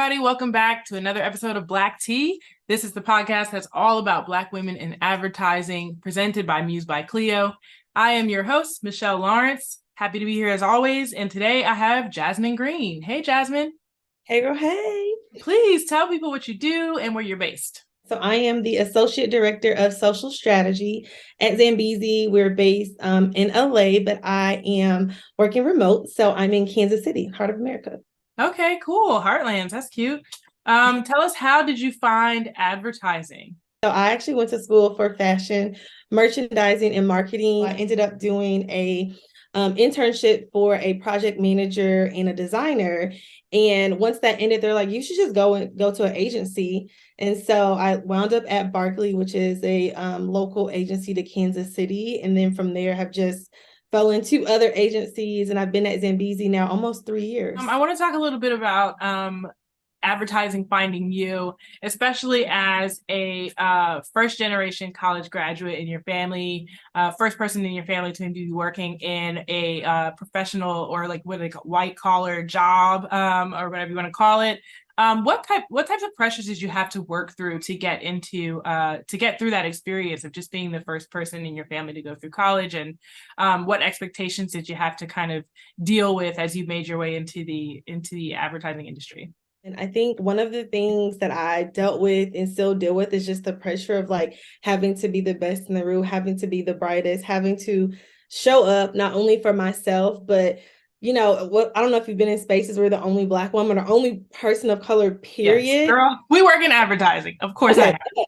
everybody. Welcome back to another episode of Black Tea. This is the podcast that's all about Black women in advertising, presented by Muse by Cleo. I am your host, Michelle Lawrence. Happy to be here as always. And today I have Jasmine Green. Hey, Jasmine. Hey, girl. Hey. Please tell people what you do and where you're based. So I am the Associate Director of Social Strategy at Zambezi. We're based in LA, but I am working remote. So I'm in Kansas City, heart of America. Okay, cool. Heartlands. That's cute. Tell us, how did you find advertising? So I actually went to school for fashion, merchandising, and marketing. I ended up doing a internship for a project manager and a designer. And once that ended, they're like, you should just go to an agency. And so I wound up at Barkley, which is a local agency to Kansas City. And then from there, have just fell into other agencies. And I've been at Zambezi now almost 3 years. I want to talk a little bit about advertising finding you, especially as a first generation college graduate in your family, first person in your family to be working in a professional or like white collar job or whatever you want to call it. What types of pressures did you have to work through to get through that experience of just being the first person in your family to go through college, and what expectations did you have to kind of deal with as you made your way into the advertising industry? And I think one of the things that I dealt with and still deal with is just the pressure of like having to be the best in the room, having to be the brightest, having to show up not only for myself, but I don't know if you've been in spaces where the only Black woman or only person of color, period. Yes, girl, we work in advertising. Of course okay. I have.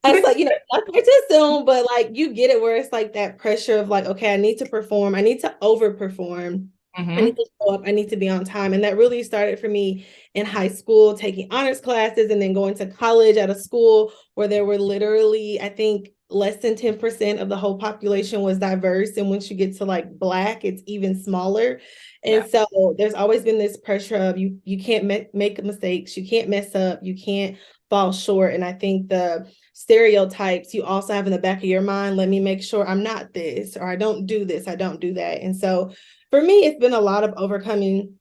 I was like, not to assume, but like you get it where it's like that pressure of like, okay, I need to perform. I need to overperform. I need to show up. I need to be on time. And that really started for me in high school, taking honors classes and then going to college at a school where there were literally, I think, less than 10% of the whole population was diverse. And once you get to like Black, it's even smaller. And so there's always been this pressure of you can't make mistakes. You can't mess up. You can't fall short. And I think the stereotypes you also have in the back of your mind, let me make sure I'm not this, or I don't do this, I don't do that. And so for me, it's been a lot of overcoming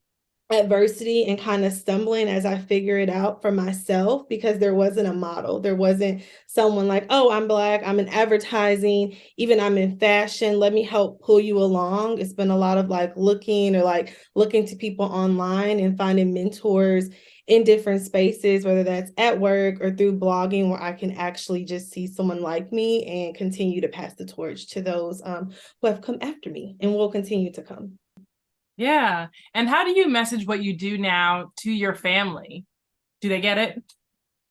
adversity and kind of stumbling as I figure it out for myself, because there wasn't a model. There wasn't someone like, oh, I'm Black, I'm in advertising, even I'm in fashion, let me help pull you along. It's been a lot of like looking to people online and finding mentors in different spaces, whether that's at work or through blogging, where I can actually just see someone like me and continue to pass the torch to those who have come after me and will continue to come. Yeah. And how do you message what you do now to your family? Do they get it?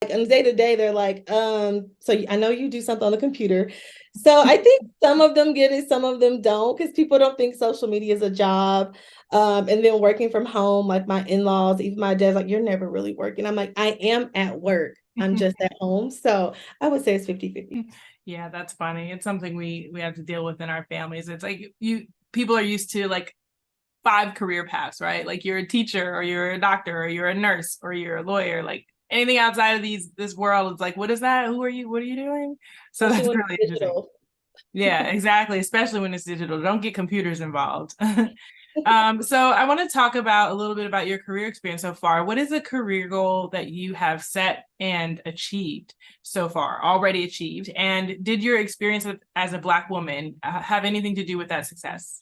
Like on day to day, they're like, so I know you do something on the computer. So I think some of them get it, some of them don't, because people don't think social media is a job. And then working from home, like my in-laws, even my dad's like, you're never really working. I'm like, I am at work. I'm just at home. So I would say it's 50-50. Yeah, that's funny. It's something we have to deal with in our families. It's like people are used to like 5 career paths, right? Like you're a teacher or you're a doctor or you're a nurse or you're a lawyer. Like anything outside of this world, it's like, what is that? Who are you? What are you doing? So that's really interesting. Yeah, exactly. Especially when it's digital. Don't get computers involved. So I want to talk about a little bit about your career experience so far. What is a career goal that you have set and achieved so far, already achieved? And did your experience as a Black woman have anything to do with that success?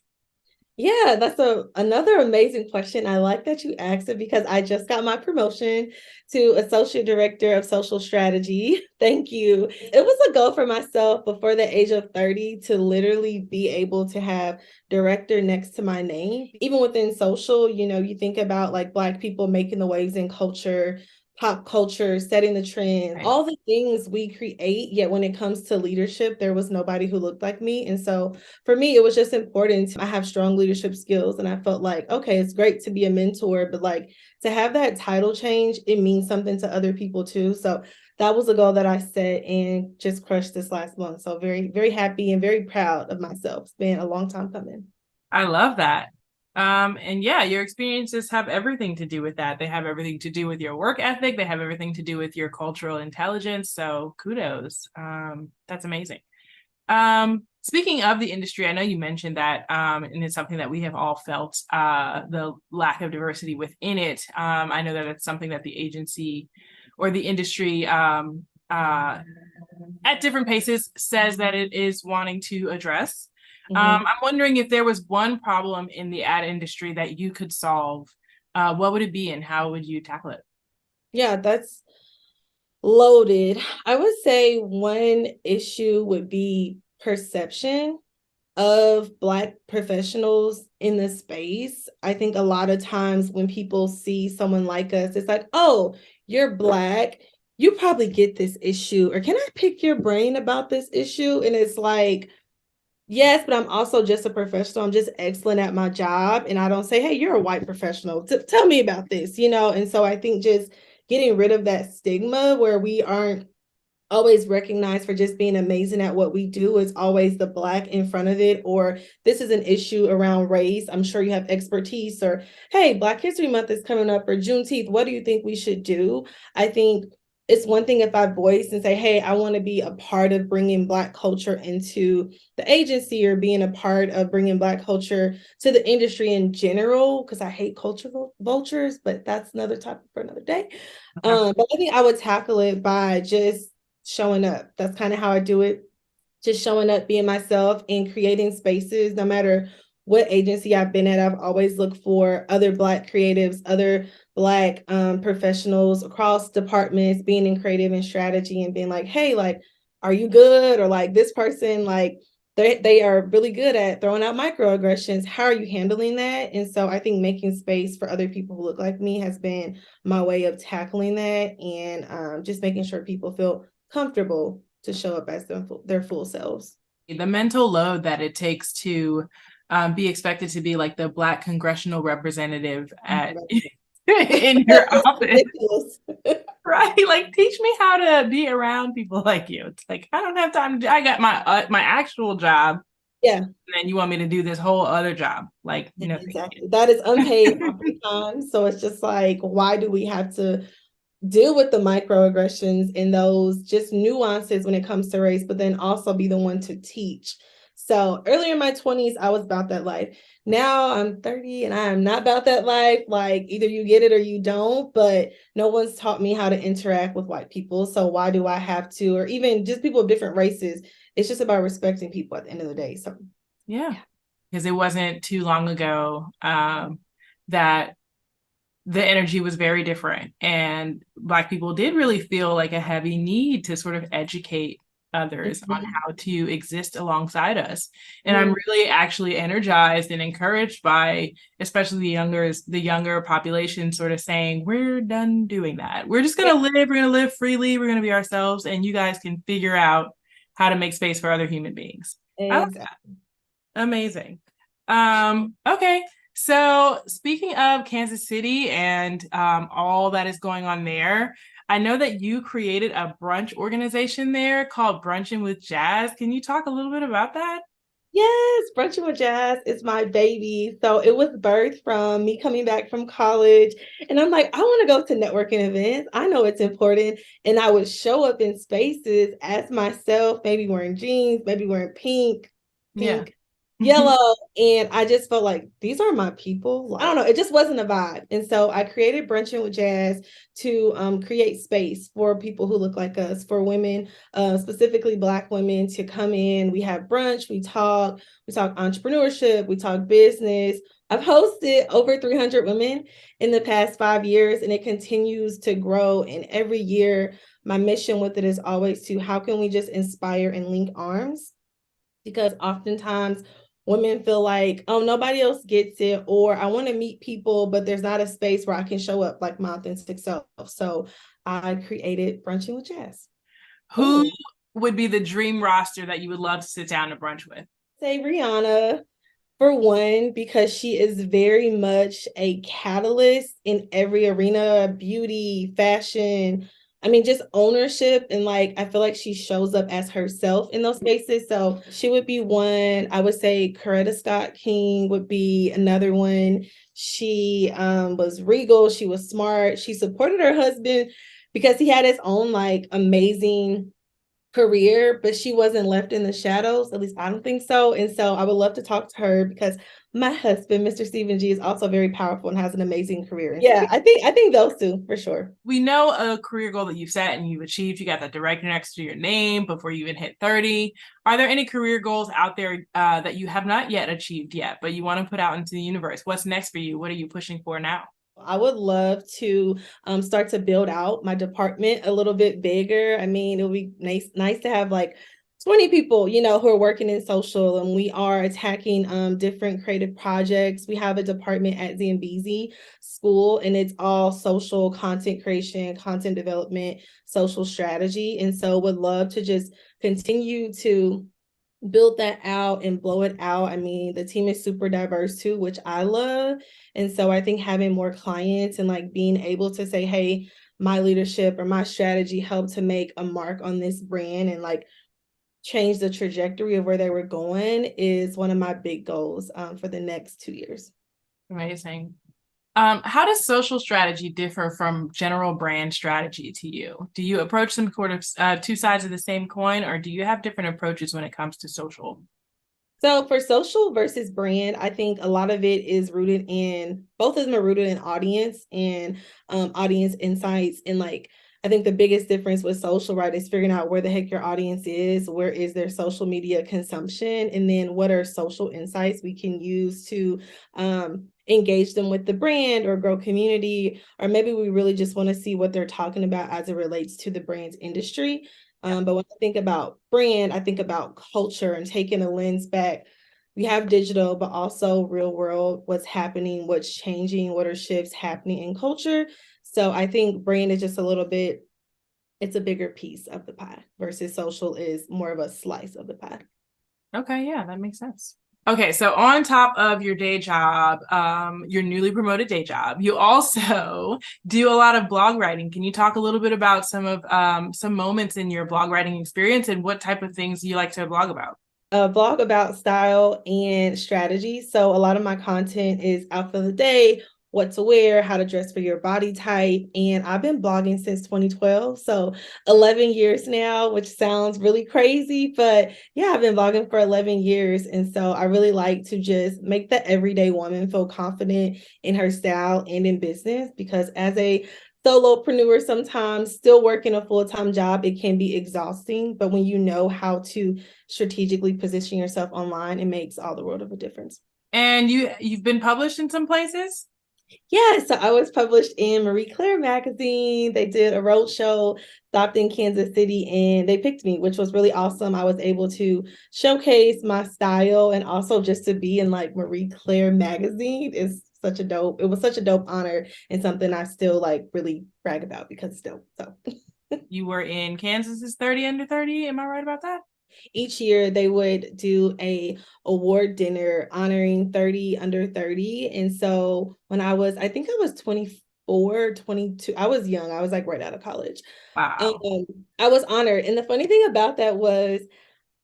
Yeah, that's another amazing question. I like that you asked it, because I just got my promotion to Associate Director of Social Strategy. Thank you. It was a goal for myself before the age of 30 to literally be able to have director next to my name. Even within social, you think about like Black people making the waves in culture, pop culture, setting the trend, right, all the things we create. Yet when it comes to leadership, there was nobody who looked like me. And so for me, it was just important. I have strong leadership skills, and I felt like, okay, it's great to be a mentor, but like to have that title change, it means something to other people too. So that was a goal that I set and just crushed this last month. So very, very happy and very proud of myself. It's been a long time coming. I love that. And yeah, your experiences have everything to do with that. They have everything to do with your work ethic. They have everything to do with your cultural intelligence. So kudos. That's amazing. Speaking of the industry, I know you mentioned that, and it's something that we have all felt, the lack of diversity within it. I know that it's something that the agency or the industry, at different paces says that it is wanting to address. Mhm. I'm wondering if there was one problem in the ad industry that you could solve, what would it be and how would you tackle it? Yeah, that's loaded. I would say one issue would be perception of Black professionals in the space. I think a lot of times when people see someone like us, it's like, oh, you're Black. You probably get this issue. Or can I pick your brain about this issue? And it's like, yes, but I'm also just a professional. I'm just excellent at my job. And I don't say, hey, you're a white professional. Tell me about this, you know? And so I think just getting rid of that stigma where we aren't always recognized for just being amazing at what we do is always the Black in front of it, or this is an issue around race. I'm sure you have expertise, or hey, Black History Month is coming up, or Juneteenth. What do you think we should do? I think it's one thing if I voice and say, hey, I want to be a part of bringing Black culture into the agency or being a part of bringing Black culture to the industry in general, because I hate cultural vultures, but that's another topic for another day. But I think I would tackle it by just showing up. That's kind of how I do it. Just showing up, being myself, and creating spaces. No matter what agency I've been at, I've always looked for other Black creatives, other Black professionals across departments, being in creative and strategy and being like, hey, like, are you good? Or like this person, like they are really good at throwing out microaggressions. How are you handling that? And so I think making space for other people who look like me has been my way of tackling that, and just making sure people feel comfortable to show up as their full selves. The mental load that it takes to be expected to be like the Black congressional representative at in your office, Ridiculous. right? Like, teach me how to be around people like you. It's like I don't have time. I got my actual job, Yeah, and then you want me to do this whole other job. Like, exactly. That is unpaid time. So it's just like, why do we have to deal with the microaggressions and those just nuances when it comes to race, but then also be the one to teach. So earlier in my 20s, I was about that life. Now I'm 30 and I am not about that life. Like either you get it or you don't, but no one's taught me how to interact with white people. So why do I have to, or even just people of different races? It's just about respecting people at the end of the day. So yeah, because it wasn't too long ago that the energy was very different, and Black people did really feel like a heavy need to sort of educate others on how to exist alongside us. And I'm really actually energized and encouraged by especially the younger population sort of saying, we're done doing that. We're just gonna live, we're gonna live freely, we're gonna be ourselves, and you guys can figure out how to make space for other human beings. I like that. exactly. Amazing. Okay. So speaking of Kansas City and all that is going on there, I know that you created a brunch organization there called Brunching with Jazz. Can you talk a little bit about that? Yes, Brunching with Jazz is my baby. So it was birthed from me coming back from college. And I'm like, I want to go to networking events. I know it's important. And I would show up in spaces as myself, maybe wearing jeans, maybe wearing Yeah. pink, yellow. And I just felt like these are my people. Like, I don't know, it just wasn't a vibe. And so I created Brunching with Jazz to create space for people who look like us, for women, specifically Black women, to come in. We have brunch, we talk entrepreneurship, we talk business. I've hosted over 300 women in the past 5 years, and it continues to grow. And every year, my mission with it is always to how can we just inspire and link arms? Because oftentimes women feel like, oh, nobody else gets it, or I want to meet people, but there's not a space where I can show up like my authentic self. So I created Brunching with Jazz. Who would be the dream roster that you would love to sit down to brunch with? Say Rihanna, for one, because she is very much a catalyst in every arena, beauty, fashion. I mean, just ownership. And like, I feel like she shows up as herself in those spaces. So she would be one. I would say Coretta Scott King would be another one. She was regal. She was smart. She supported her husband because he had his own like amazing career, but she wasn't left in the shadows. At least I don't think so. And so I would love to talk to her because my husband, Mr. Stephen G, is also very powerful and has an amazing career. And yeah, I think those two for sure. We know a career goal that you've set and you've achieved. You got that director next to your name before you even hit 30. Are there any career goals out there that you have not yet achieved yet, but you want to put out into the universe? What's next for you? What are you pushing for now? I would love to start to build out my department a little bit bigger. I mean, it would be nice to have like 20 people, who are working in social, and we are attacking different creative projects. We have a department at Zambezi school, and it's all social content creation, content development, social strategy. And so would love to just continue to build that out and blow it out. I mean, the team is super diverse too, which I love. And so I think having more clients and like being able to say, hey, my leadership or my strategy helped to make a mark on this brand and like change the trajectory of where they were going is one of my big goals for the next 2 years. Amazing. How does social strategy differ from general brand strategy to you? Do you approach them sort of two sides of the same coin, or do you have different approaches when it comes to social? So for social versus brand, I think a lot of it is rooted in, both of them are rooted in audience and audience insights. And like, I think the biggest difference with social, right, is figuring out where the heck your audience is, where is their social media consumption, and then what are social insights we can use to engage them with the brand or grow community, or maybe we really just want to see what they're talking about as it relates to the brand's industry. But when I think about brand, I think about culture and taking a lens back. We have digital, but also real world, what's happening, what's changing, what are shifts happening in culture. So I think brand is just a little bit, it's a bigger piece of the pie versus social is more of a slice of the pie. Okay, yeah, that makes sense. Okay, so on top of your day job, your newly promoted day job, you also do a lot of blog writing. Can you talk a little bit about some moments in your blog writing experience and what type of things you like to blog about? A blog about style and strategy. So a lot of my content is outfit of the day, what to wear, how to dress for your body type. And I've been blogging since 2012. So 11 years now, which sounds really crazy, but yeah, I've been blogging for 11 years. And so I really like to just make the everyday woman feel confident in her style and in business, because as a solopreneur, sometimes still working a full-time job, it can be exhausting. But when you know how to strategically position yourself online, it makes all the world of a difference. And you've been published in some places? Yeah, so I was published in Marie Claire magazine. They did a road show, stopped in Kansas City, and they picked me, which was really awesome. I was able to showcase my style, and also just to be in like Marie Claire magazine is it was such a dope honor, and something I still like really brag about because still, so. You were in Kansas's 30 Under 30. Am I right about that? Each year they would do a award dinner honoring 30 under 30. And so when I think I was 24, 22, I was young. I was like right out of college. Wow. I was honored. And the funny thing about that was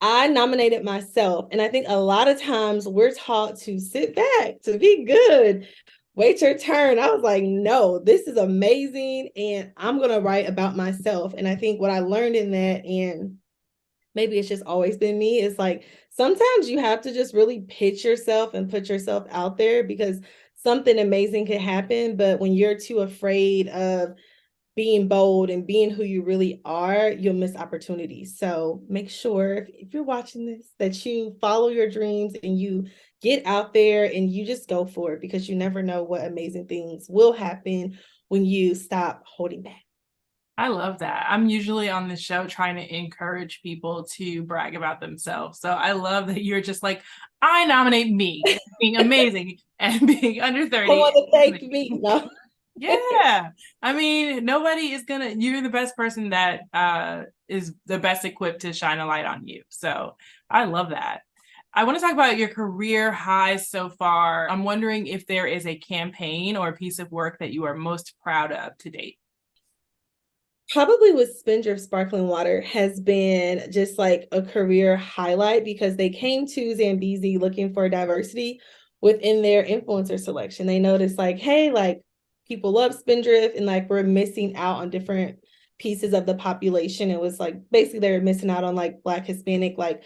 I nominated myself. And I think a lot of times we're taught to sit back, to be good, wait your turn. I was like, no, this is amazing. And I'm going to write about myself. And I think what I learned in that, and maybe it's just always been me, it's like sometimes you have to just really pitch yourself and put yourself out there, because something amazing could happen. But when you're too afraid of being bold and being who you really are, you'll miss opportunities. So make sure if you're watching this, that you follow your dreams and you get out there and you just go for it, because you never know what amazing things will happen when you stop holding back. I love that. I'm usually on the show trying to encourage people to brag about themselves. So I love that you're just like, I nominate me being amazing and being under 30. I want to thank me. No. Yeah. I mean, nobody is you're the best person that is the best equipped to shine a light on you. So I love that. I want to talk about your career highs so far. I'm wondering if there is a campaign or a piece of work that you are most proud of to date. Probably with Spindrift Sparkling Water has been just like a career highlight, because they came to Zambezi looking for diversity within their influencer selection. They noticed like, hey, like people love Spindrift and like we're missing out on different pieces of the population. It was like basically they were missing out on like Black, Hispanic, like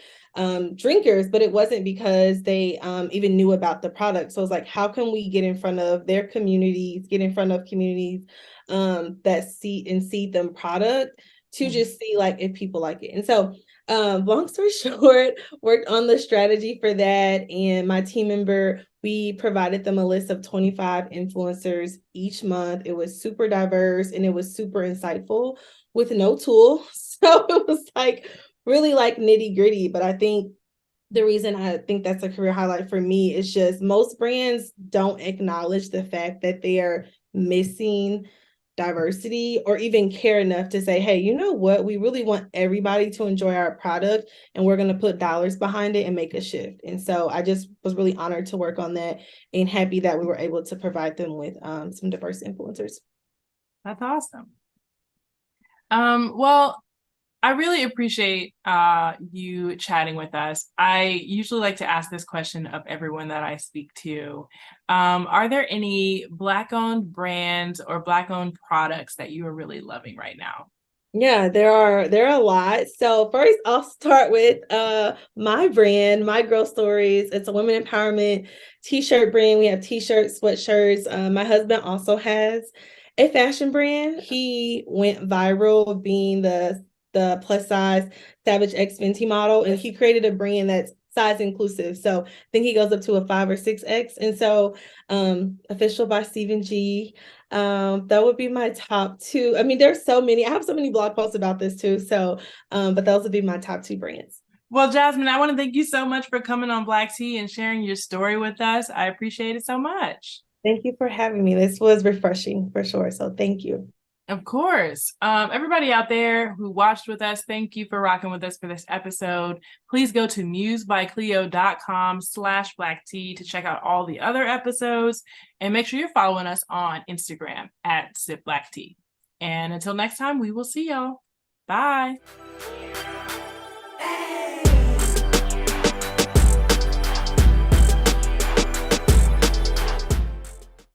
drinkers, but it wasn't because they even knew about the product. So it's like, how can we get in front of their communities, get in front of communities that seed them product to just see like if people like it. And so long story short, worked on the strategy for that. And my team member, we provided them a list of 25 influencers each month. It was super diverse and it was super insightful with no tool. So it was like really like nitty gritty. But I think the reason I think that's a career highlight for me is just most brands don't acknowledge the fact that they are missing diversity or even care enough to say, hey, you know what? We really want everybody to enjoy our product and we're going to put dollars behind it and make a shift. And so I just was really honored to work on that and happy that we were able to provide them with some diverse influencers. That's awesome. Well, I really appreciate you chatting with us. I usually like to ask this question of everyone that I speak to. Are there any Black-owned brands or Black-owned products that you are really loving right now? Yeah, there are a lot. So first I'll start with my brand, My Girl Stories. It's a women empowerment t-shirt brand. We have t-shirts, sweatshirts. My husband also has a fashion brand. He went viral being the plus size Savage X Fenty model, and he created a brand that's size inclusive. So I think he goes up to a 5 or 6X. And so official by Stephen G. That would be my top two. I mean, there's so many. I have so many blog posts about this too. So, but those would be my top two brands. Well, Jasmine, I want to thank you so much for coming on Black Tea and sharing your story with us. I appreciate it so much. Thank you for having me. This was refreshing for sure. So thank you. Of course. Everybody out there who watched with us, thank you for rocking with us for this episode. Please go to musebykcleo.com/blacktea to check out all the other episodes and make sure you're following us on Instagram @sipblacktea. And until next time, we will see y'all. Bye.